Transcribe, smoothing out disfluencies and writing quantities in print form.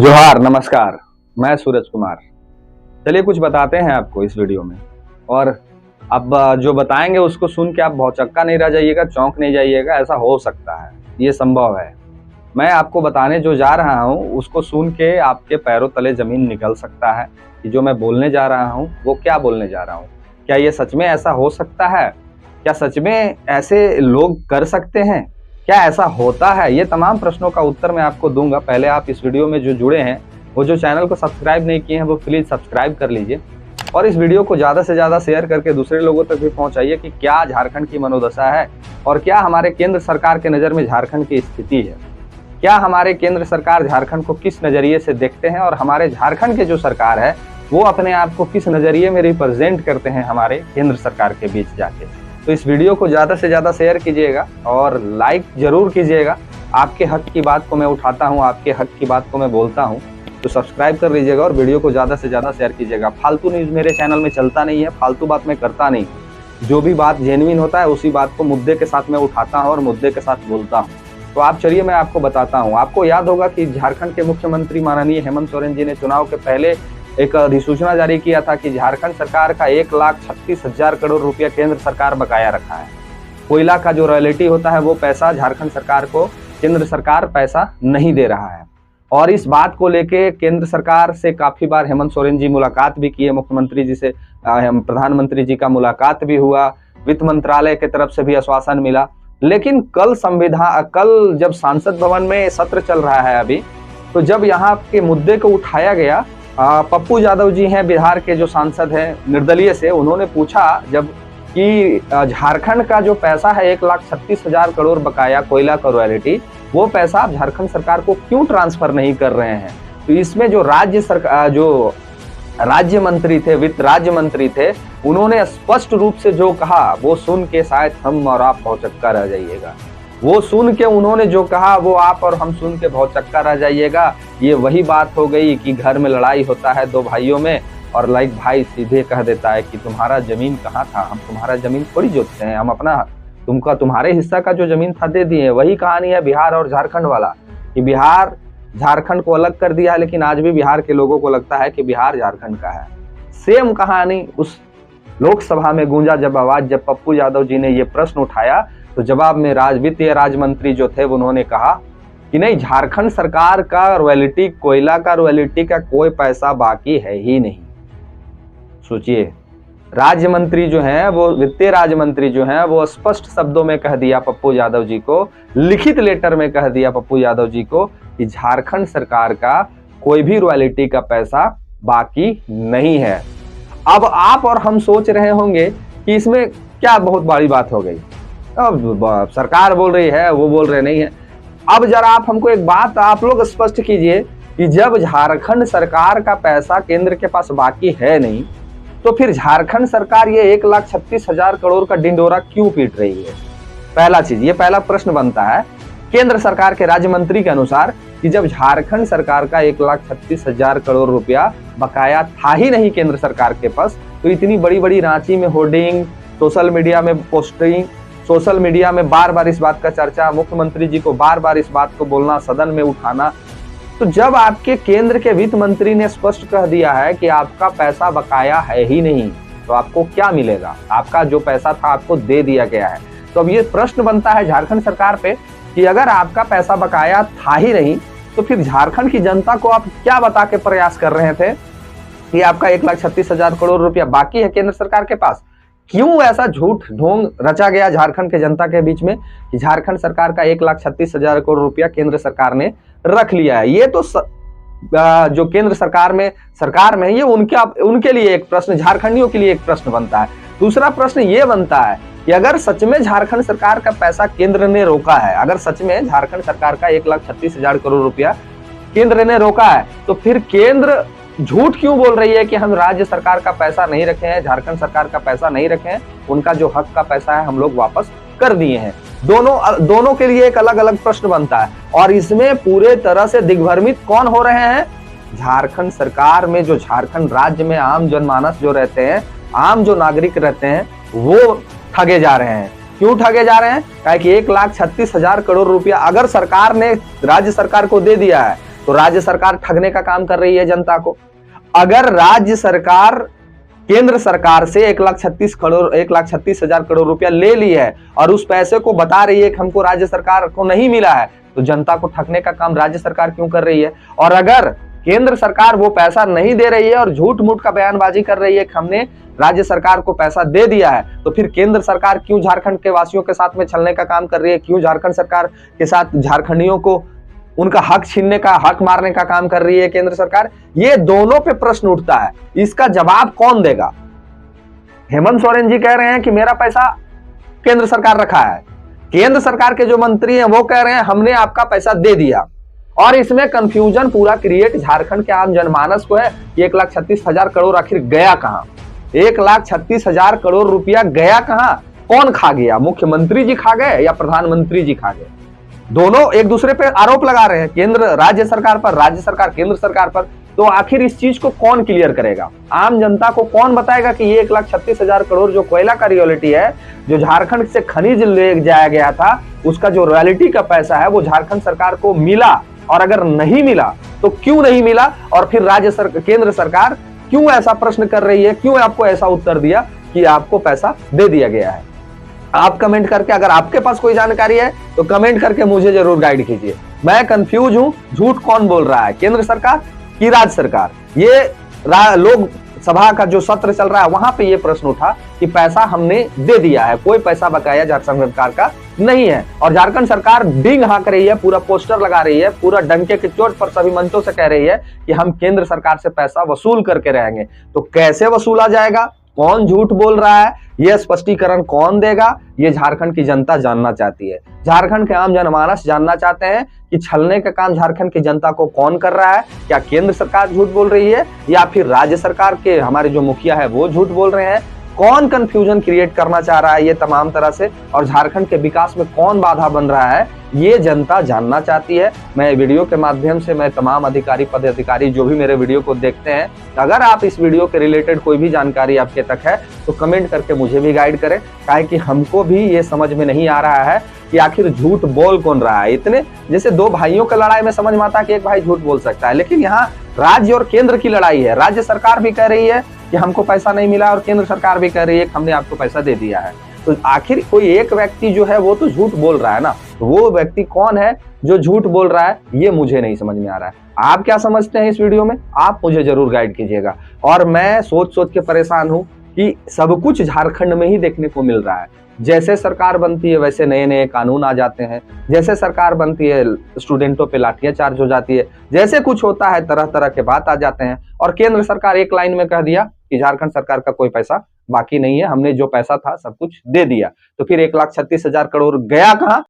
जोहार, नमस्कार। मैं सूरज कुमार। चलिए कुछ बताते हैं आपको इस वीडियो में। और अब जो बताएंगे उसको सुन के आप भौचक्का नहीं रह जाइएगा, चौंक नहीं जाइएगा। ऐसा हो सकता है, ये संभव है। मैं आपको बताने जो जा रहा हूँ उसको सुन के आपके पैरों तले जमीन निकल सकता है कि जो मैं बोलने जा रहा हूँ वो क्या बोलने जा रहा हूँ। क्या ये सच में ऐसा हो सकता है? क्या सच में ऐसे लोग कर सकते हैं? क्या ऐसा होता है? ये तमाम प्रश्नों का उत्तर मैं आपको दूंगा। पहले आप इस वीडियो में जो जुड़े हैं, वो जो चैनल को सब्सक्राइब नहीं किए हैं, वो प्लीज़ सब्सक्राइब कर लीजिए और इस वीडियो को ज़्यादा से ज़्यादा शेयर करके दूसरे लोगों तक भी पहुंचाइए कि क्या झारखंड की मनोदशा है और क्या हमारे केंद्र सरकार के नज़र में झारखंड की स्थिति है। क्या हमारे केंद्र सरकार झारखंड को किस नज़रिए से देखते हैं और हमारे झारखंड के जो सरकार है वो अपने आप को किस नज़रिए में रिप्रेजेंट करते हैं हमारे केंद्र सरकार के बीच जाके। तो इस वीडियो को ज़्यादा से ज़्यादा शेयर कीजिएगा और लाइक ज़रूर कीजिएगा। आपके हक की बात को मैं उठाता हूँ, आपके हक की बात को मैं बोलता हूँ, तो सब्सक्राइब कर लीजिएगा और वीडियो को ज़्यादा से ज़्यादा शेयर कीजिएगा। फालतू न्यूज़ मेरे चैनल में चलता नहीं है, फालतू बात मैं करता नहीं। जो भी बात जेन्युइन होता है उसी बात को मुद्दे के साथ मैं उठाता हूँ और मुद्दे के साथ बोलता हूँ। तो आप चलिए मैं आपको बताता हूँ। आपको याद होगा कि झारखंड के मुख्यमंत्री माननीय हेमंत सोरेन जी ने चुनाव के पहले एक अधिसूचना जारी किया था कि झारखंड सरकार का 1,36,000 करोड़ रुपया केंद्र सरकार बकाया रखा है। कोयला का जो रॉयल्टी होता है वो पैसा झारखंड सरकार को केंद्र सरकार पैसा नहीं दे रहा है। और इस बात को लेके केंद्र सरकार से काफी बार हेमंत सोरेन जी मुलाकात भी किए, मुख्यमंत्री जी से प्रधानमंत्री जी का मुलाकात भी हुआ, वित्त मंत्रालय की तरफ से भी आश्वासन मिला। लेकिन कल जब सांसद भवन में सत्र चल रहा है अभी, तो जब यहाँ के मुद्दे को उठाया गया, पप्पू यादव जी हैं बिहार के जो सांसद हैं निर्दलीय से, उन्होंने पूछा जब कि झारखंड का जो पैसा है 1,36,000 करोड़ बकाया कोयला का रॉयल्टी, वो पैसा आप झारखंड सरकार को क्यों ट्रांसफर नहीं कर रहे हैं। तो इसमें जो राज्य मंत्री थे, वित्त राज्य मंत्री थे, उन्होंने स्पष्ट रूप से जो कहा वो सुन के शायद हम और आप भौचक्का रह जाइएगा। वो सुन के उन्होंने जो कहा वो आप और हम सुन के भौचक्का रह जाइएगा। ये वही बात हो गई कि घर में लड़ाई होता है दो भाइयों में और लाइक भाई सीधे कह देता है कि तुम्हारा जमीन कहाँ था, हम तुम्हारा जमीन थोड़ी जोतते हैं, हम अपना तुम्हारे हिस्सा का जो जमीन था दे दिए। वही कहानी है बिहार और झारखंड वाला कि बिहार झारखंड को अलग कर दिया है, लेकिन आज भी बिहार के लोगों को लगता है कि बिहार झारखंड का है। सेम कहानी उस लोकसभा में गूंजा जब पप्पू यादव जी ने ये प्रश्न उठाया, तो जवाब में वित्तीय राज्य मंत्री जो थे उन्होंने कहा कि नहीं, झारखंड सरकार का रॉयल्टी, कोयला का रॉयल्टी का कोई पैसा बाकी है ही नहीं। सोचिए, राज्य मंत्री जो हैं वो, वित्तीय राज्य मंत्री जो हैं वो स्पष्ट शब्दों में कह दिया पप्पू यादव जी को, लिखित लेटर में कह दिया पप्पू यादव जी को कि झारखंड सरकार का कोई भी रॉयल्टी का पैसा बाकी नहीं है। अब आप और हम सोच रहे होंगे कि इसमें क्या बहुत बड़ी बात हो गई, अब सरकार बोल रही है, वो बोल रहे नहीं है। अब जरा आप हमको एक बात आप लोग स्पष्ट कीजिए कि जब झारखंड सरकार का पैसा केंद्र के पास बाकी है नहीं, तो फिर झारखंड सरकार ये 1,36,000 करोड़ का डिंडोरा क्यों पीट रही है? पहला चीज, ये पहला प्रश्न बनता है केंद्र सरकार के राज्य मंत्री के अनुसार कि जब झारखंड सरकार का 1,36,000 करोड़ रुपया बकाया था ही नहीं केंद्र सरकार के पास, तो इतनी बड़ी बड़ी रांची में होर्डिंग, सोशल मीडिया में पोस्टिंग, सोशल मीडिया में बार बार इस बात का चर्चा, मुख्यमंत्री जी को बार बार इस बात को बोलना, सदन में उठाना। तो जब आपके केंद्र के वित्त मंत्री ने स्पष्ट कह दिया है कि आपका पैसा बकाया है ही नहीं, तो आपको क्या मिलेगा? आपका जो पैसा था आपको दे दिया गया है। तो अब ये प्रश्न बनता है झारखंड सरकार पे कि अगर आपका पैसा बकाया था ही नहीं, तो फिर झारखंड की जनता को आप क्या बता के प्रयास कर रहे थे कि आपका 1,36,000 करोड़ रुपया बाकी है केंद्र सरकार के पास? क्यों ऐसा झूठ ढोंग रचा गया झारखंड के जनता के बीच में कि झारखंड सरकार का 1,36,000 करोड़ रुपया केंद्र सरकार ने रख लिया है? ये तो जो केंद्र सरकार में ये उनके लिए एक प्रश्न, झारखंडियों के लिए एक प्रश्न बनता है। दूसरा प्रश्न ये बनता है कि अगर सच में झारखंड सरकार का पैसा केंद्र ने रोका है, अगर सच में झारखंड सरकार का 1,36,000 करोड़ रुपया केंद्र ने रोका है, तो फिर केंद्र झूठ क्यों बोल रही है कि हम राज्य सरकार का पैसा नहीं रखे हैं, झारखंड सरकार का पैसा नहीं रखे हैं, उनका जो हक का पैसा है हम लोग वापस कर दिए हैं? दोनों के लिए एक अलग अलग प्रश्न बनता है और इसमें पूरे तरह से दिग्भ्रमित कौन हो रहे हैं? झारखंड सरकार में, जो झारखंड राज्य में आम जनमानस जो रहते हैं, आम जो नागरिक रहते हैं, वो ठगे जा रहे हैं। क्यों ठगे जा रहे हैं? कि 1,36,000 करोड़ रुपया अगर सरकार ने राज्य सरकार को दे दिया है, तो राज्य सरकार ठगने का काम कर रही है जनता को। अगर राज्य सरकार केंद्र सरकार से 1,36,000 करोड़ रुपया ले ली है और उस पैसे को बता रही है कि हमको राज्य सरकार को नहीं मिला है, तो जनता को ठगने का काम राज्य सरकार क्यों कर रही है? और अगर केंद्र सरकार वो पैसा नहीं दे रही है और झूठ मूठ का बयानबाजी कर रही है कि हमने राज्य सरकार को पैसा दे दिया है, तो फिर केंद्र सरकार क्यों झारखंड के वासियों के साथ में छलने का काम कर रही है? क्यों झारखंड सरकार के साथ झारखंडियों को उनका हक छीनने का, हक मारने का काम कर रही है केंद्र सरकार? ये दोनों पे प्रश्न उठता है, इसका जवाब कौन देगा? हेमंत सोरेन जी कह रहे हैं कि मेरा पैसा केंद्र सरकार रखा है, केंद्र सरकार के जो मंत्री हैं वो कह रहे हैं हमने आपका पैसा दे दिया, और इसमें कंफ्यूजन पूरा क्रिएट झारखंड के आम जनमानस को है कि 1,36,000 करोड़ आखिर गया कहां? 1,36,000 करोड़ रुपया गया कहां? कौन खा गया? मुख्यमंत्री जी खा गए या प्रधानमंत्री जी खा गए? दोनों एक दूसरे पे आरोप लगा रहे हैं, केंद्र राज्य सरकार पर, राज्य सरकार केंद्र सरकार पर। तो आखिर इस चीज को कौन क्लियर करेगा? आम जनता को कौन बताएगा कि ये 1,36,000 करोड़ जो कोयला का रियलिटी है, जो झारखंड से खनिज ले जाया गया था, उसका जो रॉयल्टी का पैसा है वो झारखंड सरकार को मिला, और अगर नहीं मिला तो क्यों नहीं मिला? और फिर केंद्र सरकार क्यों ऐसा प्रश्न कर रही है, क्यों आपको ऐसा उत्तर दिया कि आपको पैसा दे दिया गया है? आप कमेंट करके, अगर आपके पास कोई जानकारी है तो कमेंट करके मुझे जरूर गाइड कीजिए। मैं कंफ्यूज हूं, झूठ कौन बोल रहा है, केंद्र सरकार कि राज्य सरकार? ये लोक सभा का जो सत्र चल रहा है वहां पे ये प्रश्न उठा कि पैसा हमने दे दिया है, कोई पैसा बकाया झारखंड सरकार का नहीं है, और झारखंड सरकार डिंग हाँक रही है, पूरा पोस्टर लगा रही है, पूरा डंके की चोट पर सभी मंचों से कह रही है कि हम केंद्र सरकार से पैसा वसूल करके रहेंगे। तो कैसे वसूला जाएगा, कौन झूठ बोल रहा है, यह स्पष्टीकरण कौन देगा? ये झारखंड की जनता जानना चाहती है, झारखंड के आम जनमानस जानना चाहते हैं कि छलने का काम झारखंड की जनता को कौन कर रहा है। क्या केंद्र सरकार झूठ बोल रही है या फिर राज्य सरकार के हमारे जो मुखिया है वो झूठ बोल रहे हैं? कौन कंफ्यूजन क्रिएट करना चाह रहा है ये तमाम तरह से, और झारखंड के विकास में कौन बाधा बन रहा है, ये जनता जानना चाहती है। मैं वीडियो के माध्यम से मैं तमाम अधिकारी, पदाधिकारी जो भी मेरे वीडियो को देखते हैं, अगर आप इस वीडियो के रिलेटेड कोई भी जानकारी आपके तक है तो कमेंट करके मुझे भी गाइड करें, काहे कि हमको भी ये समझ में नहीं आ रहा है कि आखिर झूठ बोल कौन रहा है। इतने जैसे दो भाइयों का लड़ाई में समझ में आता है कि एक भाई झूठ बोल सकता है, लेकिन यहाँ राज्य और केंद्र की लड़ाई है। राज्य सरकार भी कह रही है कि हमको पैसा नहीं मिला और केंद्र सरकार भी कह रही है कि हमने आपको पैसा दे दिया है। तो आखिर कोई एक व्यक्ति जो है वो तो झूठ बोल रहा है ना, तो वो व्यक्ति कौन है जो झूठ बोल रहा है, ये मुझे नहीं समझ में आ रहा है। आप क्या समझते हैं इस वीडियो में? आप मुझे जरूर गाइड कीजिएगा। और मैं सोच सोच के परेशान हूं कि सब कुछ झारखंड में ही देखने को मिल रहा है। जैसे सरकार बनती है वैसे नए नए कानून आ जाते हैं, जैसे सरकार बनती है स्टूडेंटों पे लाठियां चार्ज हो जाती है, जैसे कुछ होता है तरह तरह के बात आ जाते हैं, और केंद्र सरकार एक लाइन में कह दिया कि झारखंड सरकार का कोई पैसा बाकी नहीं है, हमने जो पैसा था सब कुछ दे दिया। तो फिर 1,36,000 करोड़ गया कहां?